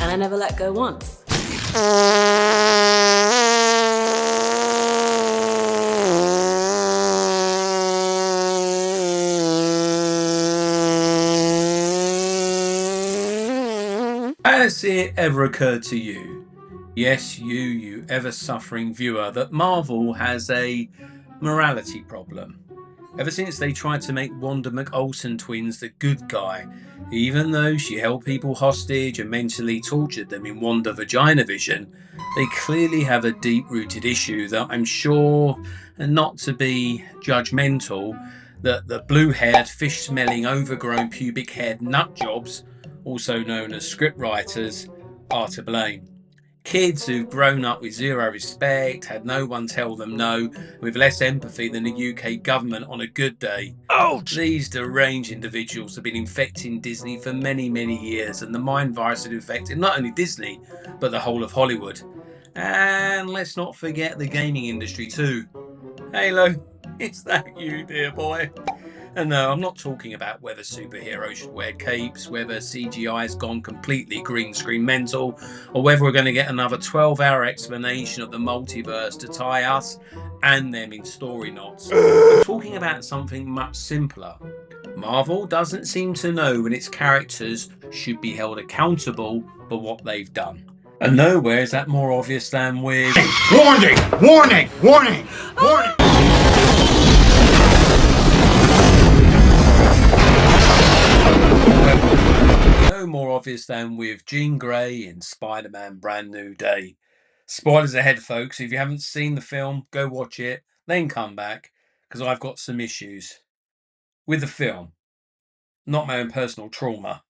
and I never let go once. Has it ever occurred to you, yes, you ever-suffering viewer, that Marvel has a morality problem? Ever since they tried to make Wanda McOlson twins the good guy, even though she held people hostage and mentally tortured them in Wanda Vagina Vision, they clearly have a deep-rooted issue that I'm sure, and not to be judgmental, that the blue-haired, fish-smelling, overgrown pubic-haired nutjobs, also known as scriptwriters, are to blame. Kids who've grown up with zero respect, had no one tell them no, with less empathy than the UK government on a good day. Ouch! These deranged individuals have been infecting Disney for many, many years, and the mind virus had infected not only Disney, but the whole of Hollywood. And let's not forget the gaming industry too. Halo, is that you, dear boy? And no, I'm not talking about whether superheroes should wear capes, whether CGI has gone completely green screen mental, or whether we're going to get another 12-hour explanation of the multiverse to tie us and them in story knots. I'm talking about something much simpler. Marvel doesn't seem to know when its characters should be held accountable for what they've done. And nowhere is that more obvious than with... Warning! Warning! Warning! Warning! No more obvious than with Jean Grey in Spider-Man Brand New Day. Spoilers ahead, folks. If you haven't seen the film, go watch it, then come back, because I've got some issues with the film, not my own personal trauma.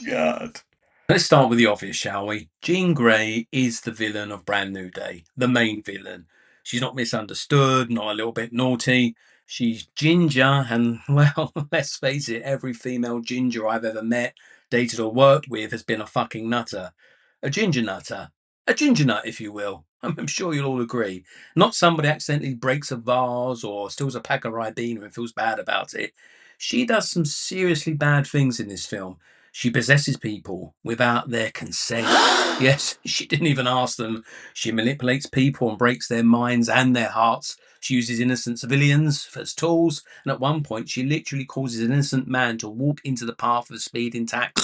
God. Let's start with the obvious, shall we? Jean Grey is the villain of Brand New Day, the main villain. She's not misunderstood, not a little bit naughty. She's ginger, and well, let's face it, every female ginger I've ever met, dated, or worked with has been a fucking nutter. A ginger nutter. A ginger nut, if you will. I'm sure you'll all agree. Not somebody accidentally breaks a vase or steals a pack of Ribena and feels bad about it. She does some seriously bad things in this film. She possesses people without their consent. Yes, she didn't even ask them. She manipulates people and breaks their minds and their hearts. She uses innocent civilians as tools, and at one point, she literally causes an innocent man to walk into the path of a speeding taxi.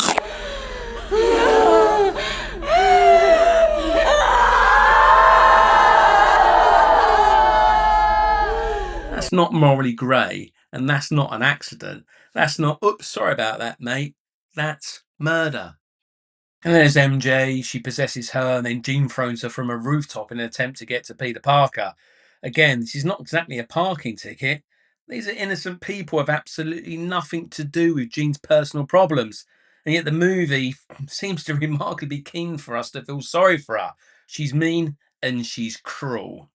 That's not morally grey, and that's not an accident. That's not, oops, sorry about that, mate. That's murder. And there's MJ, she possesses her, and then Jean throws her from a rooftop in an attempt to get to Peter Parker. Again, this is not exactly a parking ticket. These are innocent people with absolutely nothing to do with Jean's personal problems. And yet the movie seems to remarkably keen for us to feel sorry for her. She's mean and she's cruel.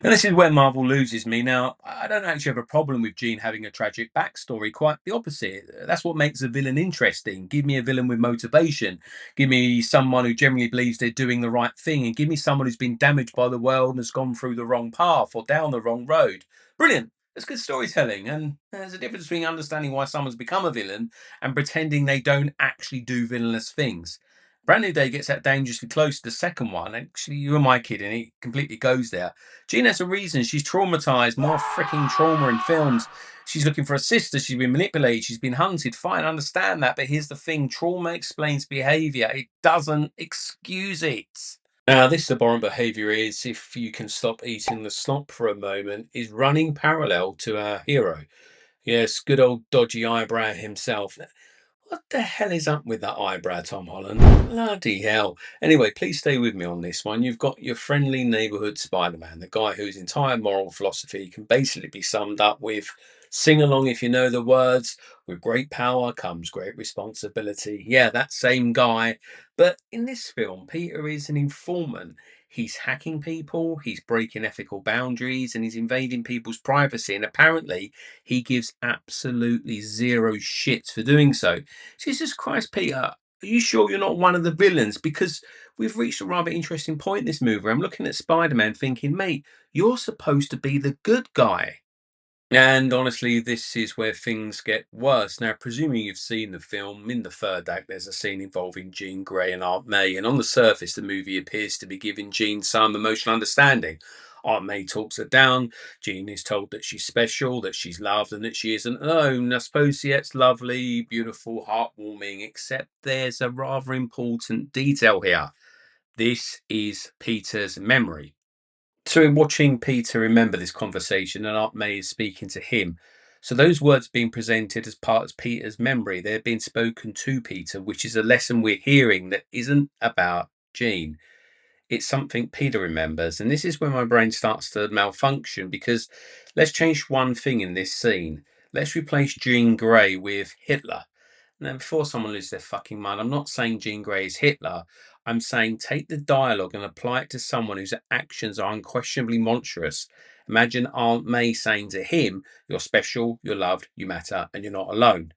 And this is where Marvel loses me. Now, I don't actually have a problem with Jean having a tragic backstory. Quite the opposite. That's what makes a villain interesting. Give me a villain with motivation. Give me someone who generally believes they're doing the right thing. And give me someone who's been damaged by the world and has gone through the wrong path or down the wrong road. Brilliant. That's good storytelling. And there's a difference between understanding why someone's become a villain and pretending they don't actually do villainous things. Brand New Day gets that dangerously close to the second one. Actually, you and my kidding, it completely goes there. Jean has a reason. She's traumatized. More freaking trauma in films. She's looking for a sister. She's been manipulated. She's been hunted. Fine, I understand that. But here's the thing. Trauma explains behavior. It doesn't excuse it. Now, this abhorrent behavior is, if you can stop eating the slop for a moment, is running parallel to our hero. Yes, good old dodgy eyebrow himself. What the hell is up with that eyebrow, Tom Holland? Bloody hell. Anyway, please stay with me on this one. You've got your friendly neighborhood Spider-Man, the guy whose entire moral philosophy can basically be summed up with sing along if you know the words, with great power comes great responsibility. Yeah, that same guy. But in this film, Peter is an informant. He's hacking people, he's breaking ethical boundaries, and he's invading people's privacy. And apparently, he gives absolutely zero shits for doing so. Jesus Christ, Peter, are you sure you're not one of the villains? Because we've reached a rather interesting point in this movie. I'm looking at Spider Man thinking, mate, you're supposed to be the good guy. And honestly, this is where things get worse. Now, presuming you've seen the film, in the third act, there's a scene involving Jean Grey and Aunt May. And on the surface, the movie appears to be giving Jean some emotional understanding. Aunt May talks her down. Jean is told that she's special, that she's loved, and that she isn't alone. I suppose, yeah, it's lovely, beautiful, heartwarming, except there's a rather important detail here. This is Peter's memory. So, in watching Peter remember this conversation, and Aunt May is speaking to him. So, those words being presented as part of Peter's memory, they're being spoken to Peter, which is a lesson we're hearing that isn't about Jean. It's something Peter remembers. And this is when my brain starts to malfunction because let's change one thing in this scene. Let's replace Jean Grey with Hitler. Now, before someone loses their fucking mind, I'm not saying Jean Grey is Hitler. I'm saying take the dialogue and apply it to someone whose actions are unquestionably monstrous. Imagine Aunt May saying to him, "You're special, you're loved, you matter, and you're not alone."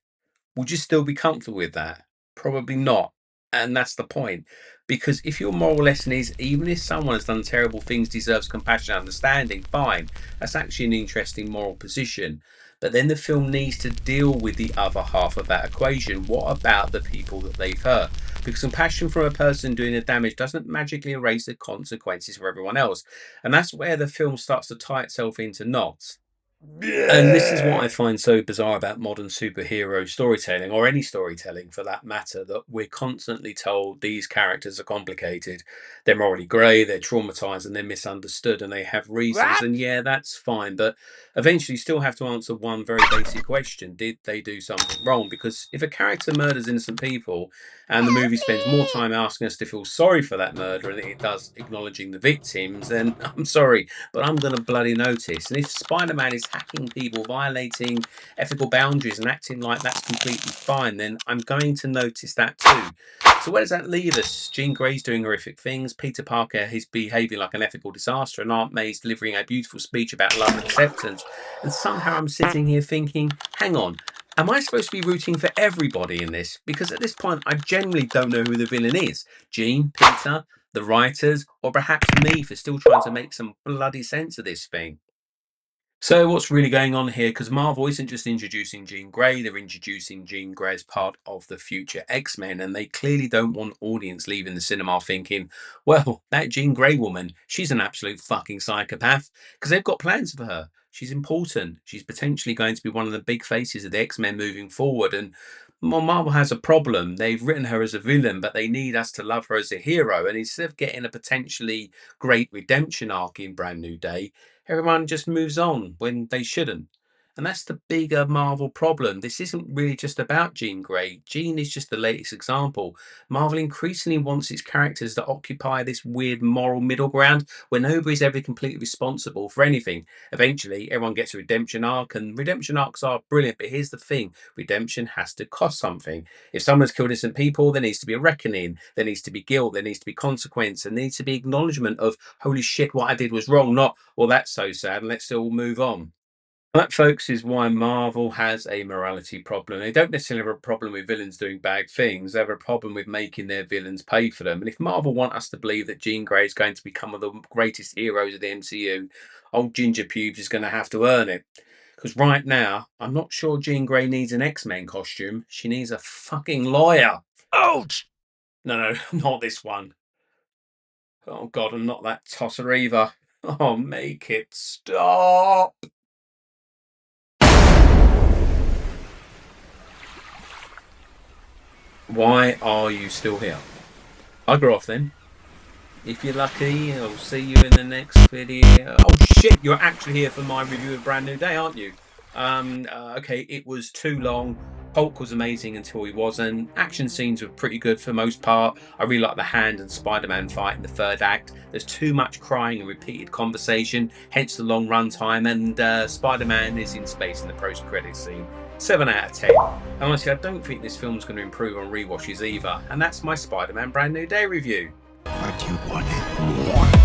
Would you still be comfortable with that? Probably not. And that's the point. Because if your moral lesson is even if someone has done terrible things, deserves compassion and understanding, fine. That's actually an interesting moral position. But then the film needs to deal with the other half of that equation. What about the people that they've hurt? Because compassion from a person doing the damage doesn't magically erase the consequences for everyone else. And that's where the film starts to tie itself into knots. And this is what I find so bizarre about modern superhero storytelling, or any storytelling for that matter, that we're constantly told these characters are complicated, they're morally grey, they're traumatized, and they're misunderstood, and they have reasons. And What? yeah, that's fine. But eventually, you still have to answer one very basic question: did they do something wrong? Because if a character murders innocent people, and the Help movie spends more me! time asking us to feel sorry for that murder than it does acknowledging the victims, then I'm sorry, but I'm going to bloody notice. And if Spider-Man is hacking people, violating ethical boundaries, and acting like that's completely fine, then I'm going to notice that too. So where does that leave us? Jean Grey's doing horrific things. Peter Parker is behaving like an ethical disaster, and Aunt May's delivering a beautiful speech about love and acceptance. And somehow I'm sitting here thinking, hang on. Am I supposed to be rooting for everybody in this? Because at this point, I generally don't know who the villain is. Jean, Peter, the writers, or perhaps me for still trying to make some bloody sense of this thing. So what's really going on here? Because Marvel isn't just introducing Jean Grey, they're introducing Jean Grey as part of the future X-Men, and they clearly don't want audience leaving the cinema thinking, well, that Jean Grey woman, she's an absolute fucking psychopath, because they've got plans for her. She's important. She's potentially going to be one of the big faces of the X-Men moving forward, and Marvel has a problem. They've written her as a villain, but they need us to love her as a hero, and instead of getting a potentially great redemption arc in Brand New Day, everyone just moves on when they shouldn't. And that's the bigger Marvel problem. This isn't really just about Jean Grey. Jean is just the latest example. Marvel increasingly wants its characters to occupy this weird moral middle ground where nobody's ever completely responsible for anything. Eventually, everyone gets a redemption arc, and redemption arcs are brilliant. But here's the thing: redemption has to cost something. If someone's killed innocent people, there needs to be a reckoning. There needs to be guilt. There needs to be consequence. There needs to be acknowledgement of, holy shit, what I did was wrong, not, well, that's so sad, and let's still move on. That, folks, is why Marvel has a morality problem. They don't necessarily have a problem with villains doing bad things. They have a problem with making their villains pay for them. And if Marvel want us to believe that Jean Grey is going to become one of the greatest heroes of the MCU, old Ginger Pubes is going to have to earn it. Because right now, I'm not sure Jean Grey needs an X-Men costume. She needs a fucking lawyer. Ouch! No, not this one. Oh, God, and not that tosser either. Oh, make it stop. Why are you still here? Bugger off then. If you're lucky, I'll see you in the next video. Oh shit, you're actually here for my review of Brand New Day, aren't you? Okay, it was too long. Hulk was amazing until he wasn't. Action scenes were pretty good for the most part. I really like the Hand and Spider-Man fight in the third act. There's too much crying and repeated conversation, hence the long run time, and Spider-Man is in space in the post-credit scene. 7 out of 10. Honestly, I don't think this film's going to improve on rewatches either. And that's my Spider-Man Brand New Day review. But you wanted more.